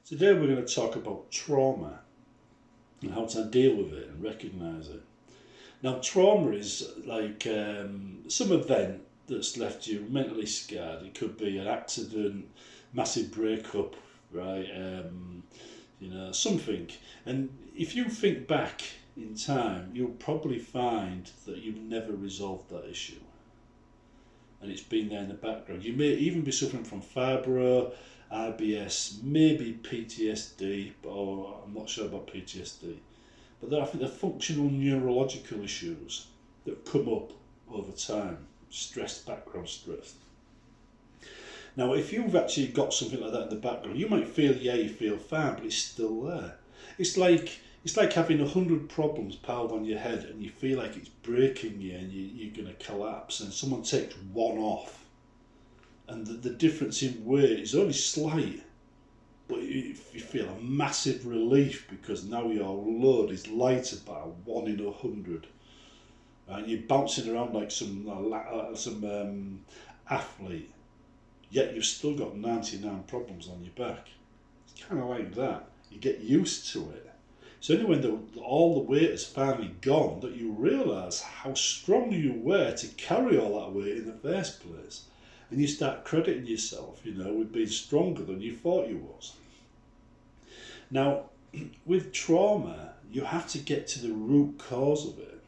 Today we're going to talk about trauma and how to deal with it and recognise it. Now, trauma is like some event that's left you mentally scarred. It could be an accident, massive breakup, right? Something. And if you think back in time, you'll probably find that you've never resolved that issue. And it's been there in the background. You may even be suffering from fibro, IBS, maybe PTSD, or I'm not sure about PTSD. But I think they're functional neurological issues that come up over time, stress, background stress. Now, if you've actually got something like that in the background, you might feel, you feel fine, but it's still there. It's like having 100 problems piled on your head and you feel like it's breaking you and you're going to collapse, and someone takes one off. And the difference in weight is only slight, but you feel a massive relief because now your load is lighter by 1 in 100. And you're bouncing around like some athlete, yet you've still got 99 problems on your back. It's kind of like that. You get used to it. So only when all the weight is finally gone that you realise how strong you were to carry all that weight in the first place. And you start crediting yourself, with being stronger than you thought you was. Now, with trauma, you have to get to the root cause of it.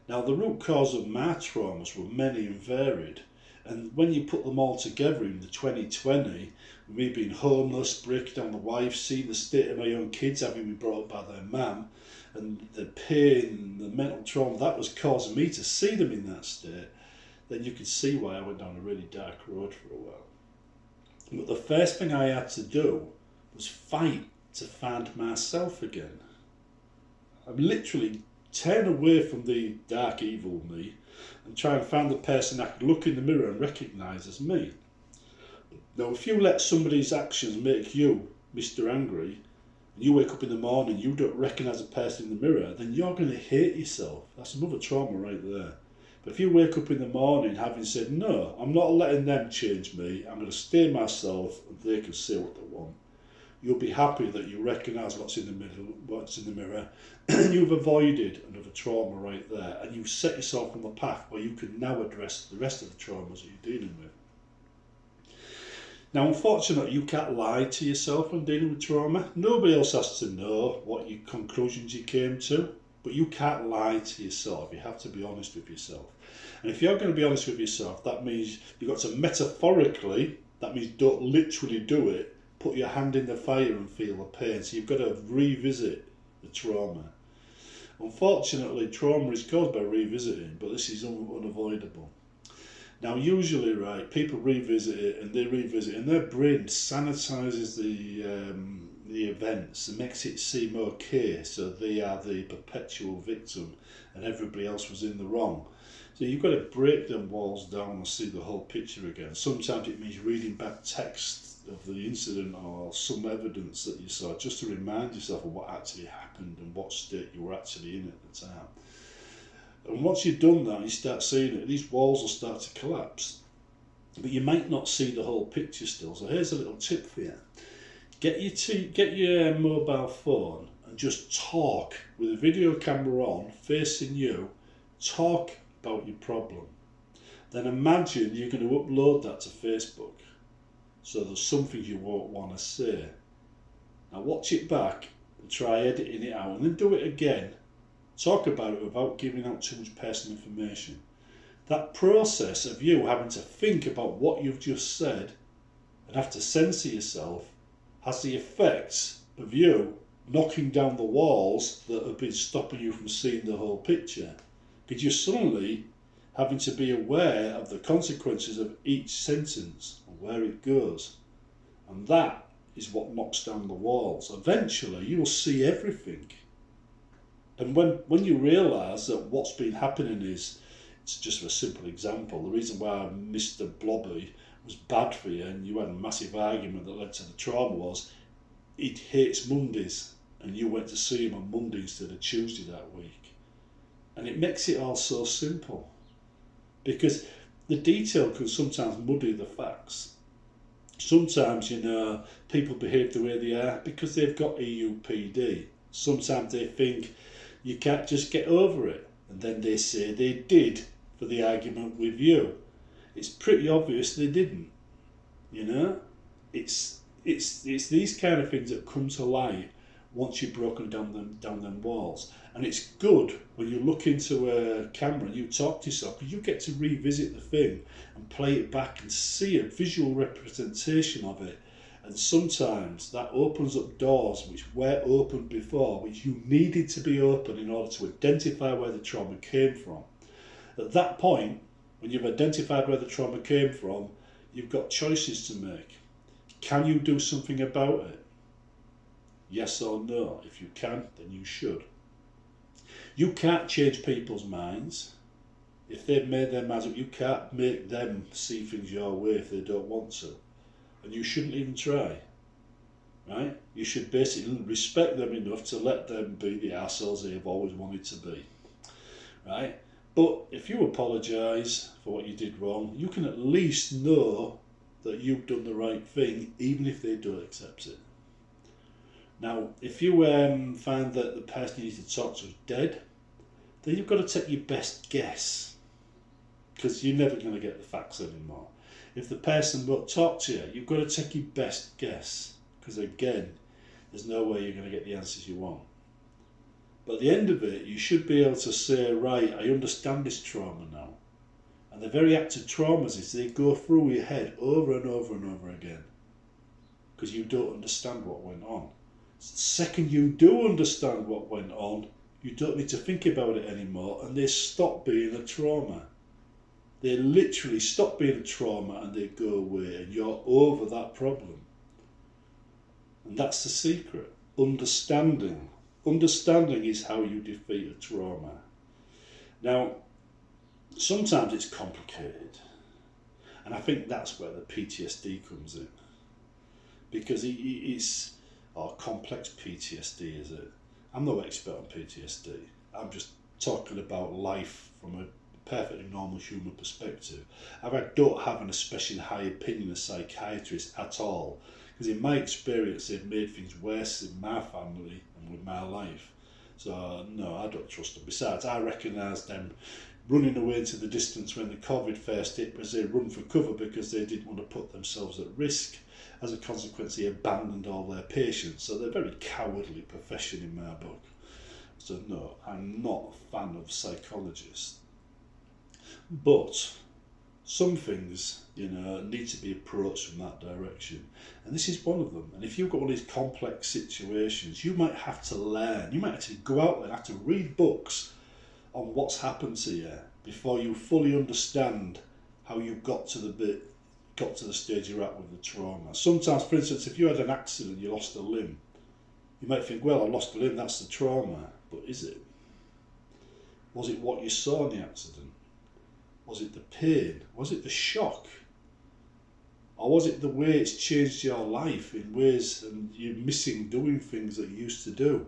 Now, the root cause of my traumas were many and varied. And when you put them all together in the 2020, me being homeless, breaking down the wife, seeing the state of my own kids having been brought up by their mum, and the pain, the mental trauma that was causing me to see them in that state, then you can see why I went down a really dark road for a while. But the first thing I had to do was fight to find myself again. I'm literally turn away from the dark evil me and try and find the person I could look in the mirror and recognise as me. Now, if you let somebody's actions make you Mr. Angry, and you wake up in the morning, you don't recognise a person in the mirror, then you're going to hate yourself. That's another trauma right there. But if you wake up in the morning having said, no, I'm not letting them change me, I'm going to stay myself and they can say what they want, you'll be happy that you recognise what's in the mirror, and you've avoided another trauma right there, and you've set yourself on the path where you can now address the rest of the traumas that you're dealing with. Now, unfortunately, you can't lie to yourself when dealing with trauma. Nobody else has to know what your conclusions you came to, but you can't lie to yourself. You have to be honest with yourself. And if you're going to be honest with yourself, that means you've got to metaphorically, that means don't literally do it, put your hand in the fire and feel the pain. So you've got to revisit the trauma. Unfortunately, trauma is caused by revisiting, but this is unavoidable. Now, usually, right, people revisit it and their brain sanitises the events and makes it seem okay, so they are the perpetual victim and everybody else was in the wrong. So you've got to break them walls down and see the whole picture again. Sometimes it means reading back text of the incident or some evidence that you saw, just to remind yourself of what actually happened and what state you were actually in at the time. And once you've done that, you start seeing it, these walls will start to collapse. But you might not see the whole picture still. So here's a little tip for you. Get your mobile phone and just talk with a video camera on, facing you. Talk about your problem. Then imagine you're going to upload that to Facebook. So there's something you won't want to say. Now watch it back and try editing it out, and then do it again. Talk about it without giving out too much personal information. That process of you having to think about what you've just said and have to censor yourself has the effects of you knocking down the walls that have been stopping you from seeing the whole picture. Because you're suddenly having to be aware of the consequences of each sentence and where it goes. And that is what knocks down the walls. Eventually, you'll see everything. And when you realise that what's been happening is, it's just a simple example, the reason why Mr. Blobby was bad for you and you had a massive argument that led to the trauma was, he hates Mondays and you went to see him on Monday instead of Tuesday that week. And it makes it all so simple, because the detail can sometimes muddy the facts. Sometimes, people behave the way they are because they've got EUPD. Sometimes they think you can't just get over it, and then they say they did for the argument with you. It's pretty obvious they didn't. It's these kind of things that come to light once you've broken down them walls. And it's good when you look into a camera and you talk to yourself, because you get to revisit the thing and play it back and see a visual representation of it. And sometimes that opens up doors which were open before, which you needed to be open in order to identify where the trauma came from. At that point, when you've identified where the trauma came from, you've got choices to make. Can you do something about it? Yes or no? If you can, then you should. You can't change people's minds. If they've made their minds up, you can't make them see things your way if they don't want to. And you shouldn't even try. Right? You should basically respect them enough to let them be the arseholes they've always wanted to be. Right? But if you apologise for what you did wrong, you can at least know that you've done the right thing, even if they don't accept it. Now, if you find that the person you need to talk to is dead, then you've got to take your best guess, because you're never going to get the facts anymore. If the person won't talk to you, you've got to take your best guess, because again, there's no way you're going to get the answers you want. But at the end of it, you should be able to say, right, I understand this trauma now. And the very act of traumas is they go through your head over and over and over again, because you don't understand what went on. The second you do understand what went on, you don't need to think about it anymore, and they stop being a trauma. They literally stop being a trauma and they go away, and you're over that problem. And that's the secret. Understanding. Understanding is how you defeat a trauma. Now, sometimes it's complicated, and I think that's where the PTSD comes in, because it's complex PTSD, is it? I'm no expert on PTSD. I'm just talking about life from a perfectly normal human perspective. I don't have an especially high opinion of psychiatrists at all, because in my experience they've made things worse in my family and with my life. So no, I don't trust them. Besides, I recognise them running away into the distance when the COVID first hit, because they run for cover because they didn't want to put themselves at risk. As a consequence, they abandoned all their patients. So they're a very cowardly profession in my book. So no, I'm not a fan of psychologists. But some things, need to be approached from that direction. And this is one of them. And if you've got one of these complex situations, you might have to learn. You might actually go out there and have to read books on what's happened to you before you fully understand how you got to the stage you're at with the trauma. Sometimes, for instance, if you had an accident, you lost a limb, you might think, well, I lost a limb, that's the trauma. But is it? Was it what you saw in the accident? Was it the pain? Was it the shock? Or was it the way it's changed your life in ways and you're missing doing things that you used to do?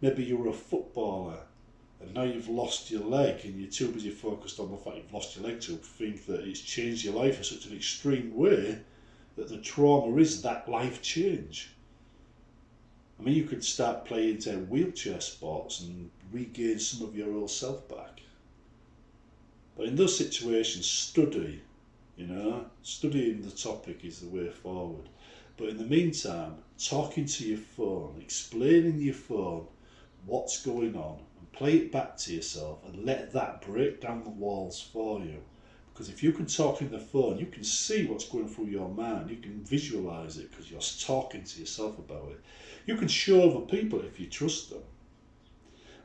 Maybe you were a footballer and now you've lost your leg and you're too busy focused on the fact you've lost your leg to think that it's changed your life in such an extreme way that the trauma is that life change. I mean, you could start playing wheelchair sports and regain some of your old self back. But in those situations, studying the topic is the way forward. But in the meantime, talking to your phone, explaining your phone what's going on, and play it back to yourself and let that break down the walls for you. Because if you can talk in the phone, you can see what's going through your mind. You can visualise it because you're talking to yourself about it. You can show other people if you trust them.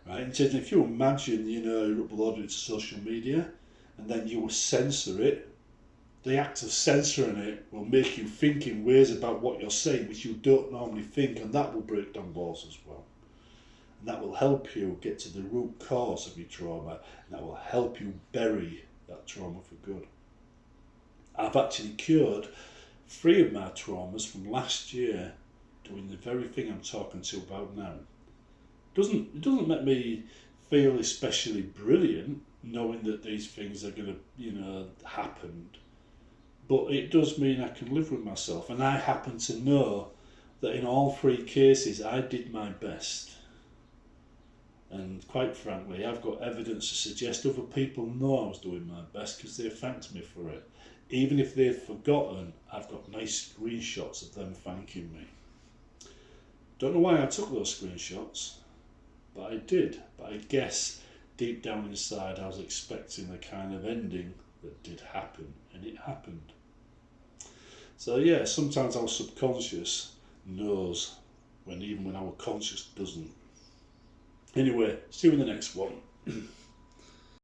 Right? And if you imagine, you're uploading it to social media and then you will censor it, the act of censoring it will make you think in ways about what you're saying which you don't normally think, and that will break down walls as well. And that will help you get to the root cause of your trauma, and that will help you bury that trauma for good. I've actually cured 3 of my traumas from last year doing the very thing I'm talking to about now. It doesn't make me feel especially brilliant knowing that these things are going to, happen. But it does mean I can live with myself, and I happen to know that in all three cases I did my best. And quite frankly, I've got evidence to suggest other people know I was doing my best because they thanked me for it. Even if they've forgotten, I've got nice screenshots of them thanking me. Don't know why I took those screenshots, but I did. But I guess deep down inside I was expecting the kind of ending that did happen, and it happened. So yeah, sometimes our subconscious knows even when our conscious doesn't. Anyway, see you in the next one.